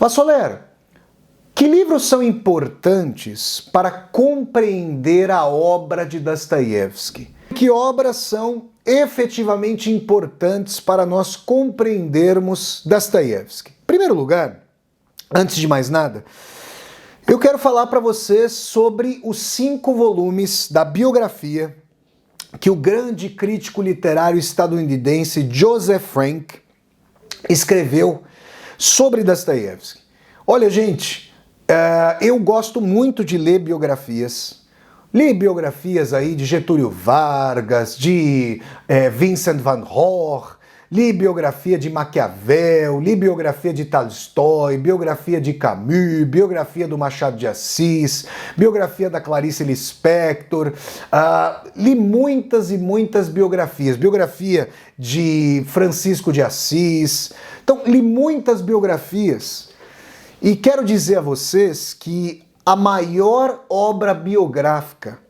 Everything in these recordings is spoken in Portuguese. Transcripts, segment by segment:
Mas, Soler, que livros são importantes para compreender a obra de Dostoiévski? Que obras são efetivamente importantes para nós compreendermos Dostoiévski? Em primeiro lugar, antes de mais nada, eu quero falar para vocês sobre os 5 volumes da biografia que o grande crítico literário estadunidense Joseph Frank escreveu sobre Dostoiévski. Olha, gente, eu gosto muito de ler biografias. Li biografias aí de Getúlio Vargas, de Vincent van Gogh, li biografia de Maquiavel, li biografia de Tolstói, biografia de Camus, biografia do Machado de Assis, biografia da Clarice Lispector, li muitas e muitas biografias, biografia de Francisco de Assis. Então, li muitas biografias e quero dizer a vocês que a maior obra biográfica,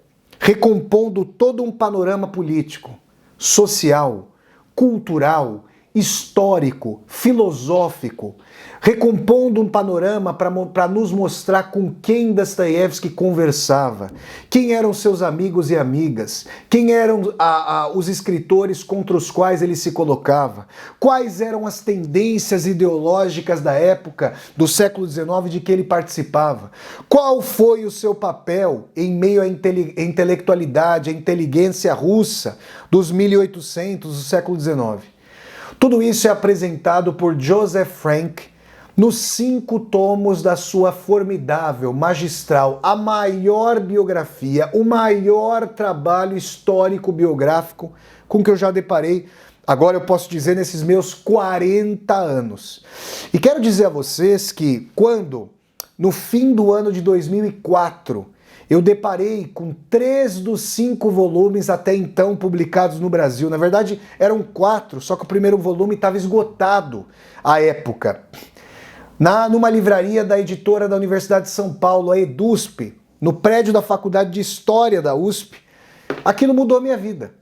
recompondo todo um panorama político, social, cultural, histórico, filosófico, recompondo um panorama para nos mostrar com quem Dostoiévski conversava, quem eram seus amigos e amigas, quem eram os escritores contra os quais ele se colocava, quais eram as tendências ideológicas da época do século XIX de que ele participava, qual foi o seu papel em meio à intelectualidade, à inteligência russa dos 1800, do século XIX. Tudo isso é apresentado por Joseph Frank nos 5 tomos da sua formidável, magistral, a maior biografia, o maior trabalho histórico-biográfico com que eu já deparei, agora eu posso dizer, nesses meus 40 anos. E quero dizer a vocês que quando, no fim do ano de 2004, eu deparei com 3 dos 5 volumes até então publicados no Brasil. Na verdade, eram 4, só que o primeiro volume estava esgotado à época. Numa livraria da editora da Universidade de São Paulo, a EDUSP, no prédio da Faculdade de História da USP, aquilo mudou a minha vida.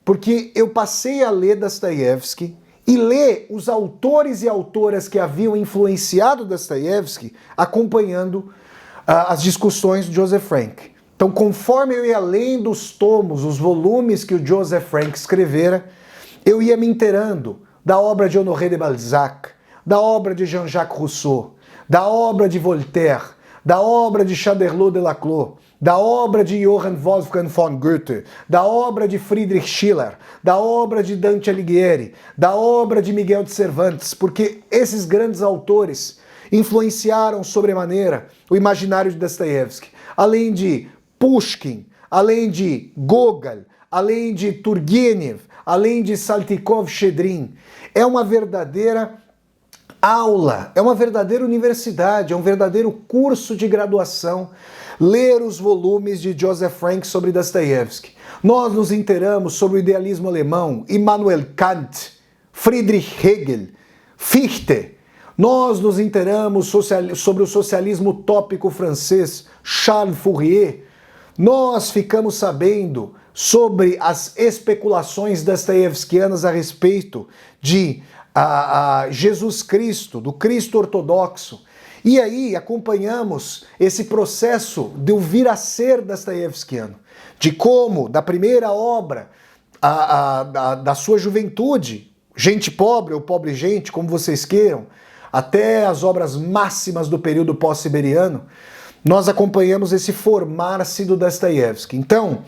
Porque eu passei a ler Dostoiévski e ler os autores e autoras que haviam influenciado Dostoiévski acompanhando as discussões de Joseph Frank. Então, conforme eu ia lendo os tomos, os volumes que o Joseph Frank escrevera, eu ia me inteirando da obra de Honoré de Balzac, da obra de Jean-Jacques Rousseau, da obra de Voltaire, da obra de Charles de Laclos, da obra de Johann Wolfgang von Goethe, da obra de Friedrich Schiller, da obra de Dante Alighieri, da obra de Miguel de Cervantes, porque esses grandes autores influenciaram sobremaneira o imaginário de Dostoiévski, além de Pushkin, além de Gogol, além de Turgenev, além de Saltykov-Shchedrin. É uma verdadeira aula, é uma verdadeira universidade, é um verdadeiro curso de graduação ler os volumes de Joseph Frank sobre Dostoiévski. Nós nos inteiramos sobre o idealismo alemão, Immanuel Kant, Friedrich Hegel, Fichte. Nós nos inteiramos sobre o socialismo utópico francês, Charles Fourier. Nós ficamos sabendo sobre as especulações dostoiévskianas a respeito de Jesus Cristo, do Cristo ortodoxo. E aí acompanhamos esse processo do vir a ser dostoiévskiano, de como, da primeira obra da sua juventude, Gente Pobre ou Pobre Gente, como vocês queiram, até as obras máximas do período pós-siberiano, nós acompanhamos esse formar-se do Dostoiévski. Então,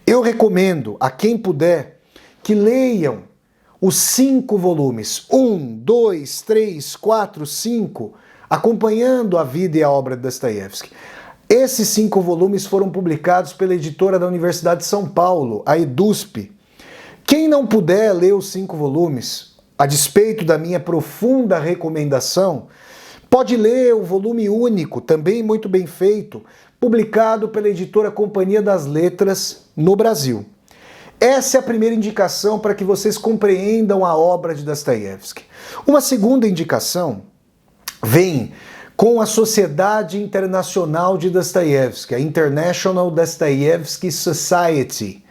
eu recomendo a quem puder que leiam os 5 volumes, 1, 2, 3, 4, 5, acompanhando a vida e a obra de Dostoiévski. Esses 5 volumes foram publicados pela editora da Universidade de São Paulo, a EDUSP. Quem não puder ler os 5 volumes, a despeito da minha profunda recomendação, pode ler o volume único, também muito bem feito, publicado pela editora Companhia das Letras no Brasil. Essa é a primeira indicação para que vocês compreendam a obra de Dostoiévski. Uma segunda indicação vem com a Sociedade Internacional de Dostoiévski, a International Dostoyevsky Society,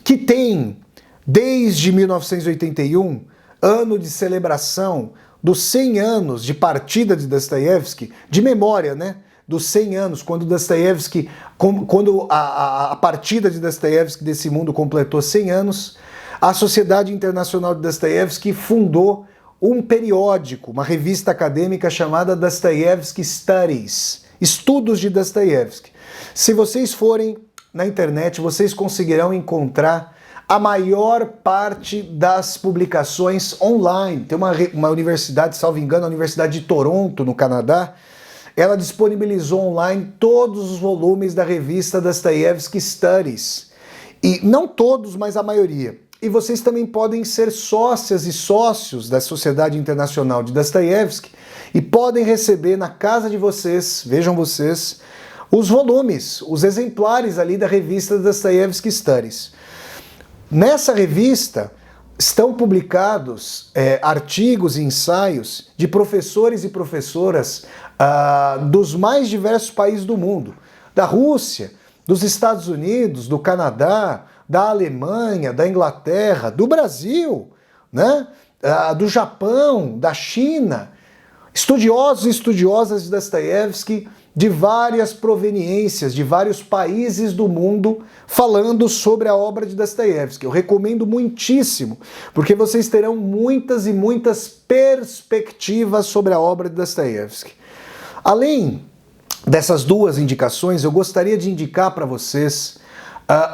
que tem, desde 1981, ano de celebração dos 100 anos de partida de Dostoiévski, de memória, né? Dos 100 anos, quando Dostoiévski, quando a partida de Dostoiévski desse mundo completou 100 anos, a Sociedade Internacional de Dostoiévski fundou um periódico, uma revista acadêmica chamada Dostoiévski Studies, Estudos de Dostoiévski. Se vocês forem na internet, vocês conseguirão encontrar a maior parte das publicações online. Tem uma universidade, salvo engano, a Universidade de Toronto, no Canadá, ela disponibilizou online todos os volumes da revista Dostoiévski Studies. E não todos, mas a maioria. E vocês também podem ser sócias e sócios da Sociedade Internacional de Dostoiévski e podem receber na casa de vocês, vejam vocês, os volumes, os exemplares ali da revista Dostoiévski Studies. Nessa revista estão publicados artigos e ensaios de professores e professoras dos mais diversos países do mundo, da Rússia, dos Estados Unidos, do Canadá, da Alemanha, da Inglaterra, do Brasil, né? Do Japão, da China, estudiosos e estudiosas de Dostoiévski de várias proveniências, de vários países do mundo, falando sobre a obra de Dostoiévski. Eu recomendo muitíssimo, porque vocês terão muitas e muitas perspectivas sobre a obra de Dostoiévski. Além dessas duas indicações, eu gostaria de indicar para vocês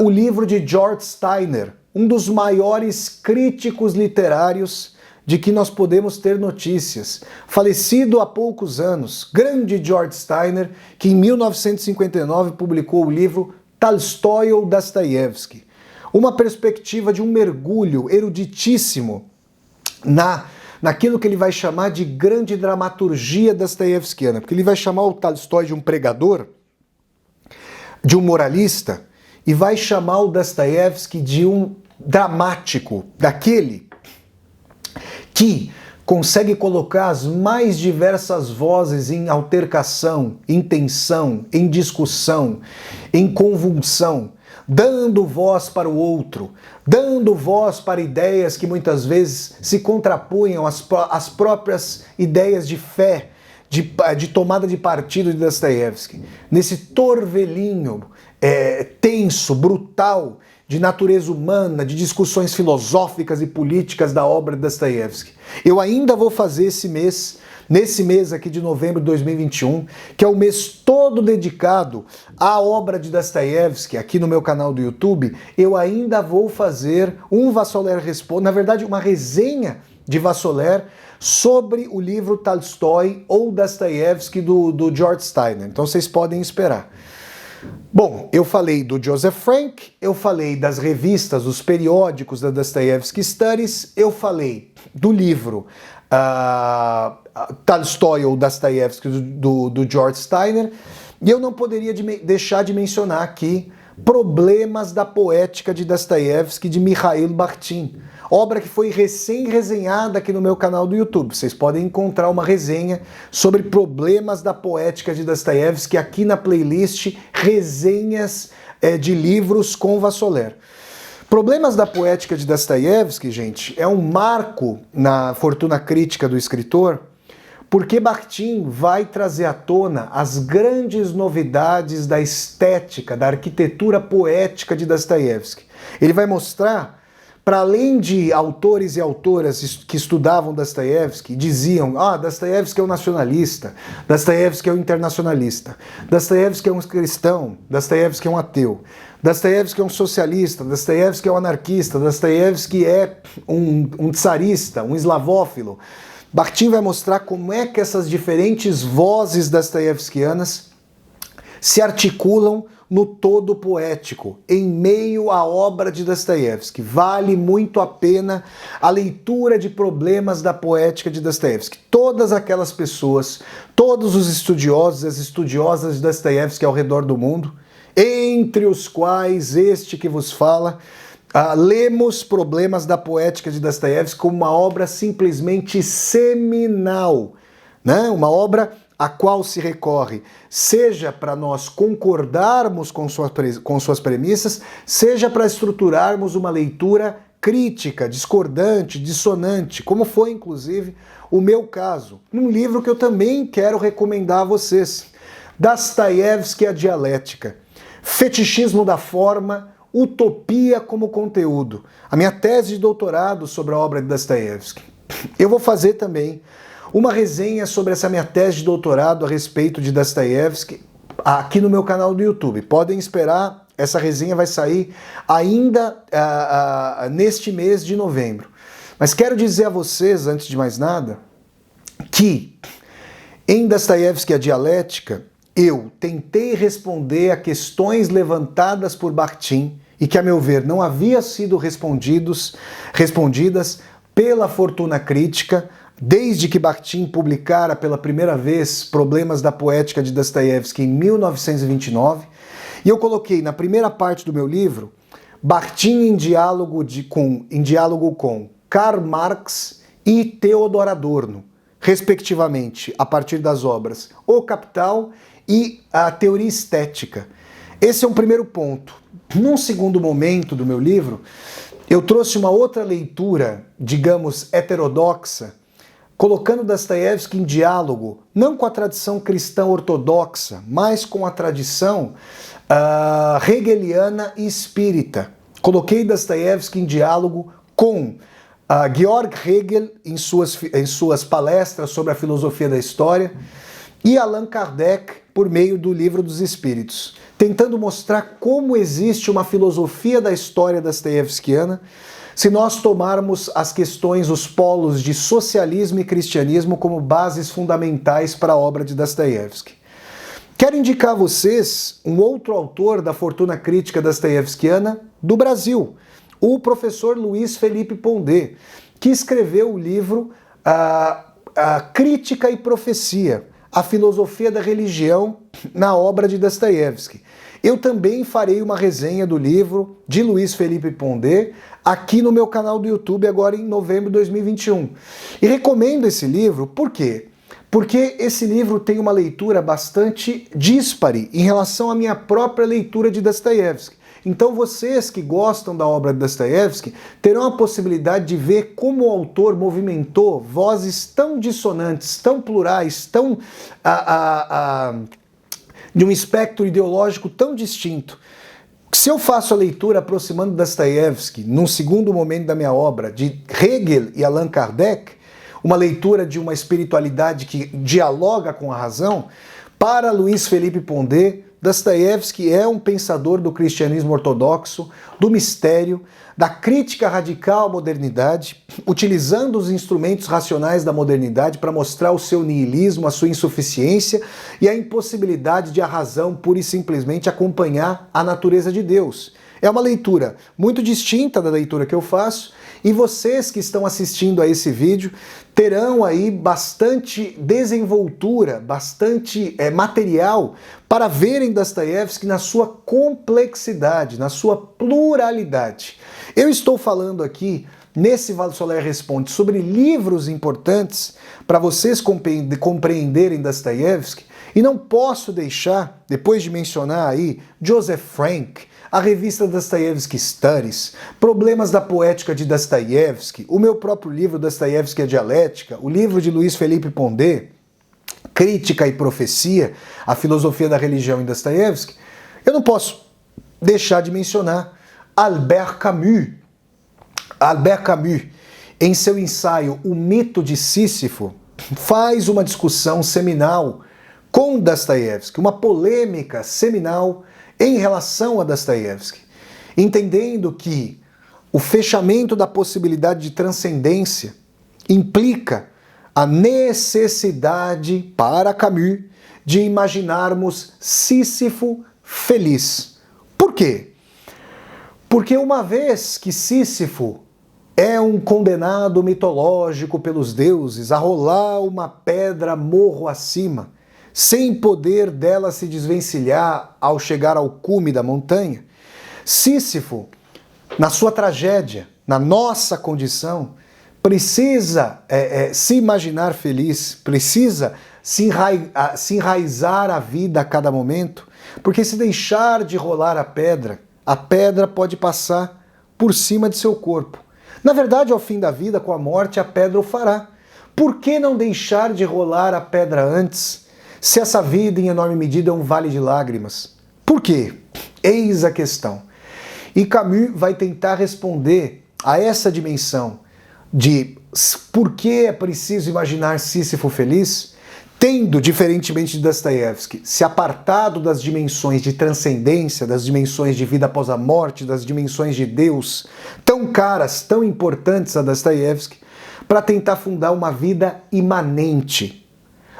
o livro de George Steiner, um dos maiores críticos literários de que nós podemos ter notícias. Falecido há poucos anos, grande George Steiner, que em 1959 publicou o livro Tolstói ou Dostoiévski. Uma perspectiva de um mergulho eruditíssimo naquilo que ele vai chamar de grande dramaturgia dostoiévskiana, porque ele vai chamar o Tolstói de um pregador, de um moralista, e vai chamar o Dostoiévski de um dramático, daquele que consegue colocar as mais diversas vozes em altercação, em tensão, em discussão, em convulsão, dando voz para o outro, dando voz para ideias que muitas vezes se contrapunham às próprias ideias de fé, de tomada de partido de Dostoiévski. Nesse torvelinho tenso, brutal, de natureza humana, de discussões filosóficas e políticas da obra de Dostoiévski. Eu ainda vou fazer nesse mês aqui de novembro de 2021, que é o mês todo dedicado à obra de Dostoiévski, aqui no meu canal do YouTube, eu ainda vou fazer um Vassoler Responde, na verdade uma resenha de Vassoler sobre o livro Tolstói ou Dostoiévski do George Steiner. Então vocês podem esperar. Bom, eu falei do Joseph Frank, eu falei das revistas, dos periódicos da Dostoiévski Studies, eu falei do livro Tolstói ou Dostoiévski do George Steiner, e eu não poderia deixar de mencionar aqui Problemas da Poética de Dostoiévski, de Mikhail Bakhtin, obra que foi recém-resenhada aqui no meu canal do YouTube. Vocês podem encontrar uma resenha sobre Problemas da Poética de Dostoiévski aqui na playlist Resenhas de Livros com Vassoler. Problemas da Poética de Dostoiévski, gente, é um marco na fortuna crítica do escritor, porque Bakhtin vai trazer à tona as grandes novidades da estética, da arquitetura poética de Dostoiévski. Ele vai mostrar, para além de autores e autoras que estudavam Dostoiévski, diziam, Dostoiévski é um nacionalista, Dostoiévski é um internacionalista, Dostoiévski é um cristão, Dostoiévski é um ateu, Dostoiévski é um socialista, Dostoiévski é um anarquista, Dostoiévski é um tsarista, um eslavófilo. Bakhtin vai mostrar como é que essas diferentes vozes dostoiévskianas se articulam no todo poético, em meio à obra de Dostoiévski. Vale muito a pena a leitura de Problemas da Poética de Dostoiévski. Todas aquelas pessoas, todos os estudiosos e as estudiosas de Dostoiévski ao redor do mundo, entre os quais este que vos fala, lemos Problemas da Poética de Dostoiévski como uma obra simplesmente seminal, né? Uma obra a qual se recorre, seja para nós concordarmos com suas premissas, seja para estruturarmos uma leitura crítica, discordante, dissonante, como foi inclusive o meu caso, num livro que eu também quero recomendar a vocês, Dostoiévski, A Dialética, Fetichismo da Forma, Utopia como Conteúdo, a minha tese de doutorado sobre a obra de Dostoiévski. Eu vou fazer também uma resenha sobre essa minha tese de doutorado a respeito de Dostoiévski aqui no meu canal do YouTube. Podem esperar, essa resenha vai sair ainda neste mês de novembro. Mas quero dizer a vocês, antes de mais nada, que em Dostoiévski, A Dialética, eu tentei responder a questões levantadas por Bakhtin e que, a meu ver, não haviam sido respondidas pela fortuna crítica, desde que Bakhtin publicara pela primeira vez Problemas da Poética de Dostoiévski em 1929, e eu coloquei na primeira parte do meu livro Bakhtin em diálogo com Karl Marx e Theodor Adorno, respectivamente, a partir das obras O Capital e a Teoria Estética. Esse é um primeiro ponto. Num segundo momento do meu livro, eu trouxe uma outra leitura, digamos, heterodoxa, colocando Dostoiévski em diálogo, não com a tradição cristã ortodoxa, mas com a tradição hegeliana e espírita. Coloquei Dostoiévski em diálogo com Georg Hegel em suas palestras sobre a filosofia da história e Allan Kardec por meio do Livro dos Espíritos, tentando mostrar como existe uma filosofia da história dostoiévskiana se nós tomarmos as questões, os polos de socialismo e cristianismo como bases fundamentais para a obra de Dostoiévski. Quero indicar a vocês um outro autor da fortuna crítica dostoiévskiana do Brasil, o professor Luiz Felipe Pondé, que escreveu o livro Crítica e Profecia, a filosofia da religião na obra de Dostoiévski. Eu também farei uma resenha do livro de Luiz Felipe Pondé aqui no meu canal do YouTube agora em novembro de 2021. E recomendo esse livro, por quê? Porque esse livro tem uma leitura bastante díspare em relação à minha própria leitura de Dostoiévski. Então vocês que gostam da obra de Dostoiévski terão a possibilidade de ver como o autor movimentou vozes tão dissonantes, tão plurais, tão de um espectro ideológico tão distinto. Se eu faço a leitura aproximando Dostoiévski, num segundo momento da minha obra, de Hegel e Allan Kardec, uma leitura de uma espiritualidade que dialoga com a razão, para Luiz Felipe Pondé, Dostoiévski é um pensador do cristianismo ortodoxo, do mistério, da crítica radical à modernidade, utilizando os instrumentos racionais da modernidade para mostrar o seu niilismo, a sua insuficiência e a impossibilidade de a razão pura e simplesmente acompanhar a natureza de Deus. É uma leitura muito distinta da leitura que eu faço, e vocês que estão assistindo a esse vídeo terão aí bastante desenvoltura, bastante material para verem Dostoiévski na sua complexidade, na sua pluralidade. Eu estou falando aqui nesse Vale Soler Responde sobre livros importantes para vocês compreenderem Dostoiévski, e não posso deixar, depois de mencionar aí Joseph Frank, a revista Dostoiévski Studies, Problemas da Poética de Dostoiévski, o meu próprio livro Dostoiévski, A Dialética, o livro de Luiz Felipe Pondé, Crítica e Profecia, a filosofia da religião em Dostoiévski, eu não posso deixar de mencionar Albert Camus. Albert Camus, em seu ensaio O Mito de Sísifo, faz uma discussão seminal com Dostoiévski, uma polêmica seminal em relação a Dostoiévski, entendendo que o fechamento da possibilidade de transcendência implica a necessidade para Camus de imaginarmos Sísifo feliz. Por quê? Porque uma vez que Sísifo é um condenado mitológico pelos deuses a rolar uma pedra morro acima, sem poder dela se desvencilhar ao chegar ao cume da montanha, Sísifo, na sua tragédia, na nossa condição, precisa se imaginar feliz, precisa se enraizar a vida a cada momento, porque se deixar de rolar a pedra pode passar por cima de seu corpo. Na verdade, ao fim da vida, com a morte, a pedra o fará. Por que não deixar de rolar a pedra antes, se essa vida, em enorme medida, é um vale de lágrimas? Por quê? Eis a questão. E Camus vai tentar responder a essa dimensão de por que é preciso imaginar Sísifo feliz, tendo, diferentemente de Dostoiévski, se apartado das dimensões de transcendência, das dimensões de vida após a morte, das dimensões de Deus, tão caras, tão importantes a Dostoiévski, para tentar fundar uma vida imanente.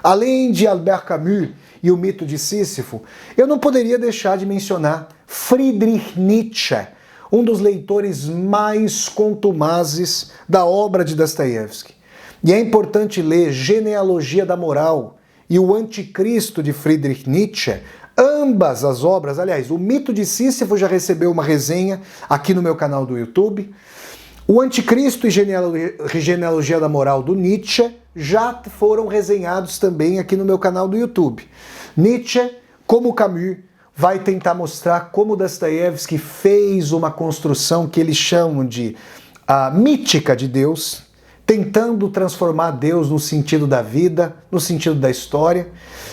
Além de Albert Camus e o mito de Sísifo, eu não poderia deixar de mencionar Friedrich Nietzsche, um dos leitores mais contumazes da obra de Dostoiévski. E é importante ler Genealogia da Moral e o Anticristo de Friedrich Nietzsche, ambas as obras. Aliás, o mito de Sísifo já recebeu uma resenha aqui no meu canal do YouTube. O Anticristo e Genealogia da Moral do Nietzsche já foram resenhados também aqui no meu canal do YouTube. Nietzsche, como Camus, vai tentar mostrar como Dostoiévski fez uma construção que eles chamam de mítica de Deus, tentando transformar Deus no sentido da vida, no sentido da história,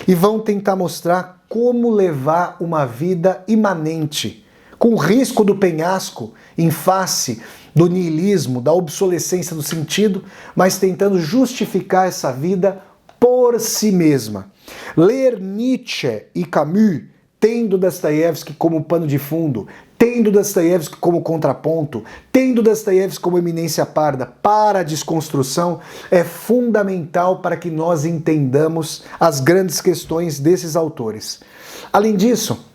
e vão tentar mostrar como levar uma vida imanente, com o risco do penhasco em face do niilismo, da obsolescência do sentido, mas tentando justificar essa vida por si mesma. Ler Nietzsche e Camus, tendo Dostoiévski como pano de fundo, tendo Dostoiévski como contraponto, tendo Dostoiévski como eminência parda para a desconstrução, é fundamental para que nós entendamos as grandes questões desses autores. Além disso,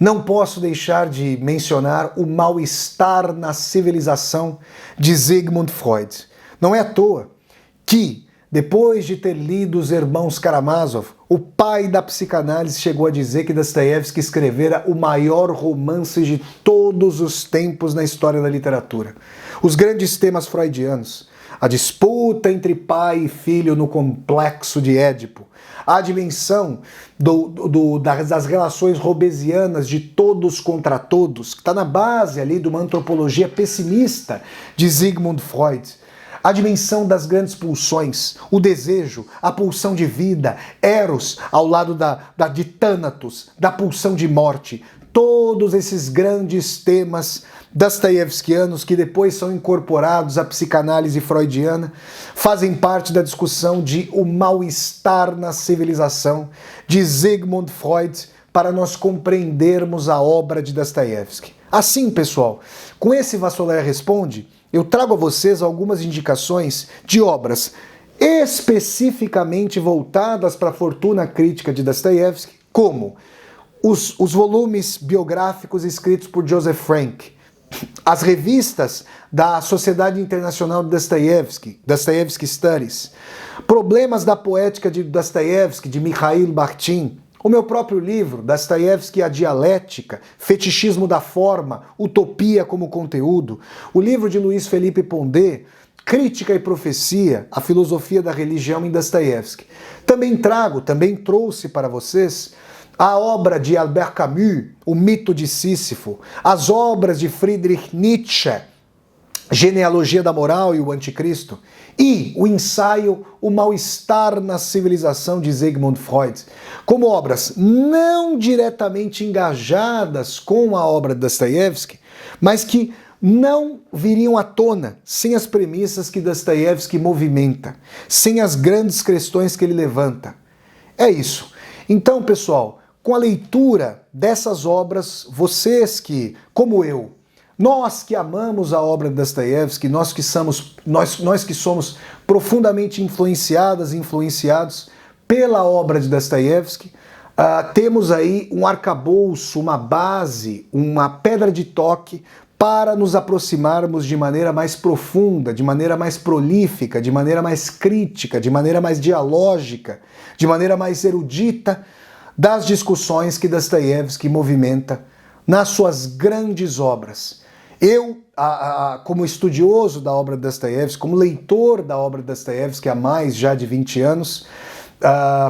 não posso deixar de mencionar o mal-estar na civilização de Sigmund Freud. Não é à toa que, depois de ter lido Os Irmãos Karamazov, o pai da psicanálise chegou a dizer que Dostoiévski escrevera o maior romance de todos os tempos na história da literatura. Os grandes temas freudianos, a disputa entre pai e filho no complexo de Édipo, a dimensão das relações robesianas de todos contra todos, que está na base ali de uma antropologia pessimista de Sigmund Freud. A dimensão das grandes pulsões, o desejo, a pulsão de vida, Eros ao lado de Thanatos, da pulsão de morte. Todos esses grandes temas dostoiévskianos que depois são incorporados à psicanálise freudiana fazem parte da discussão de o mal-estar na civilização de Sigmund Freud para nós compreendermos a obra de Dostoiévski. Assim, pessoal, com esse Vassoler Responde, eu trago a vocês algumas indicações de obras especificamente voltadas para a fortuna crítica de Dostoiévski, como os volumes biográficos escritos por Joseph Frank, as revistas da Sociedade Internacional de Dostoiévski, Dostoiévski Studies, Problemas da Poética de Dostoiévski, de Mikhail Bakhtin, o meu próprio livro, Dostoiévski e a Dialética, Fetichismo da Forma, Utopia como Conteúdo, o livro de Luiz Felipe Pondé, Crítica e Profecia, a Filosofia da Religião em Dostoiévski. Também trouxe para vocês a obra de Albert Camus, O Mito de Sísifo, as obras de Friedrich Nietzsche, Genealogia da Moral e o Anticristo, e o ensaio O Mal-Estar na Civilização de Sigmund Freud, como obras não diretamente engajadas com a obra de Dostoiévski, mas que não viriam à tona sem as premissas que Dostoiévski movimenta, sem as grandes questões que ele levanta. É isso. Então, pessoal, com a leitura dessas obras, vocês que, como eu, nós que amamos a obra de Dostoiévski, nós que somos profundamente influenciadas e influenciados pela obra de Dostoiévski, temos aí um arcabouço, uma base, uma pedra de toque para nos aproximarmos de maneira mais profunda, de maneira mais prolífica, de maneira mais crítica, de maneira mais dialógica, de maneira mais erudita das discussões que Dostoiévski movimenta nas suas grandes obras. Eu, como estudioso da obra de Dostoiévski, como leitor da obra de Dostoiévski há mais já de 20 anos,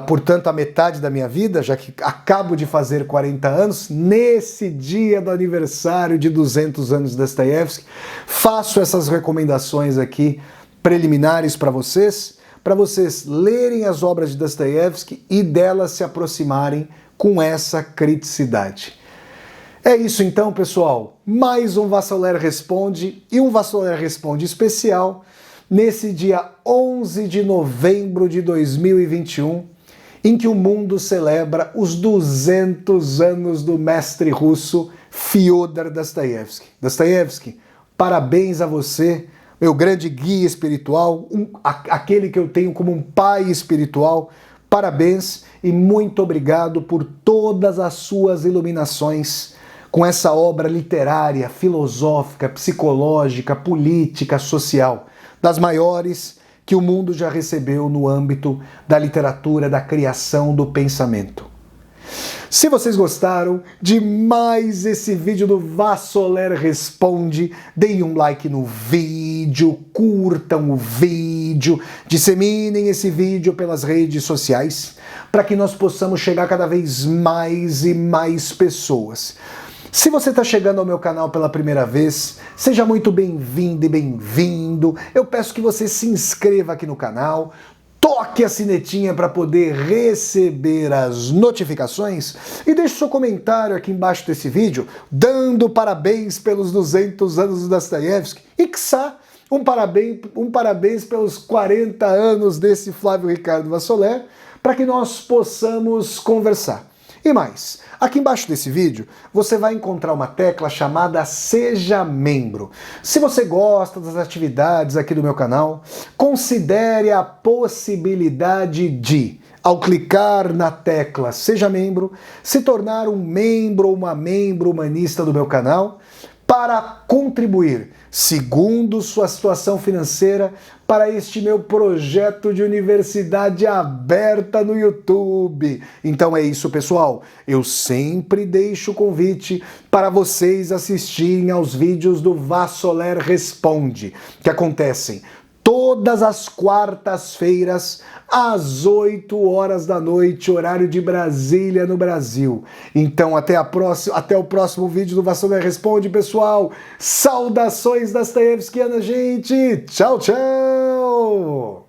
portanto, a metade da minha vida, já que acabo de fazer 40 anos, nesse dia do aniversário de 200 anos de Dostoiévski, faço essas recomendações aqui preliminares para vocês lerem as obras de Dostoiévski e delas se aproximarem com essa criticidade. É isso então, pessoal. Mais um Vassoler Responde e um Vassoler Responde especial nesse dia 11 de novembro de 2021, em que o mundo celebra os 200 anos do mestre russo Fyodor Dostoiévski. Dostoiévski, parabéns a você, meu grande guia espiritual, aquele que eu tenho como um pai espiritual. Parabéns e muito obrigado por todas as suas iluminações com essa obra literária, filosófica, psicológica, política, social, das maiores que o mundo já recebeu no âmbito da literatura, da criação, do pensamento. Se vocês gostaram de mais esse vídeo do Vassoler Responde, deem um like no vídeo, curtam o vídeo, disseminem esse vídeo pelas redes sociais, para que nós possamos chegar cada vez mais e mais pessoas. Se você está chegando ao meu canal pela primeira vez, seja muito bem-vindo e bem-vindo. Eu peço que você se inscreva aqui no canal, toque a sinetinha para poder receber as notificações e deixe seu comentário aqui embaixo desse vídeo, dando parabéns pelos 200 anos do Dostoiévski e, quiçá, um parabéns pelos 40 anos desse Flávio Ricardo Vassoler, para que nós possamos conversar. E mais, aqui embaixo desse vídeo você vai encontrar uma tecla chamada Seja Membro. Se você gosta das atividades aqui do meu canal, considere a possibilidade de, ao clicar na tecla Seja Membro, se tornar um membro ou uma membro humanista do meu canal, para contribuir, segundo sua situação financeira, para este meu projeto de universidade aberta no YouTube. Então é isso, pessoal. Eu sempre deixo o convite para vocês assistirem aos vídeos do Vassoler Responde, que acontecem todas as quartas-feiras, às 8 horas da noite, horário de Brasília, no Brasil. Então, até o próximo vídeo do Vassoler Responde, pessoal. Saudações dostoiévskianas, gente! Tchau, tchau!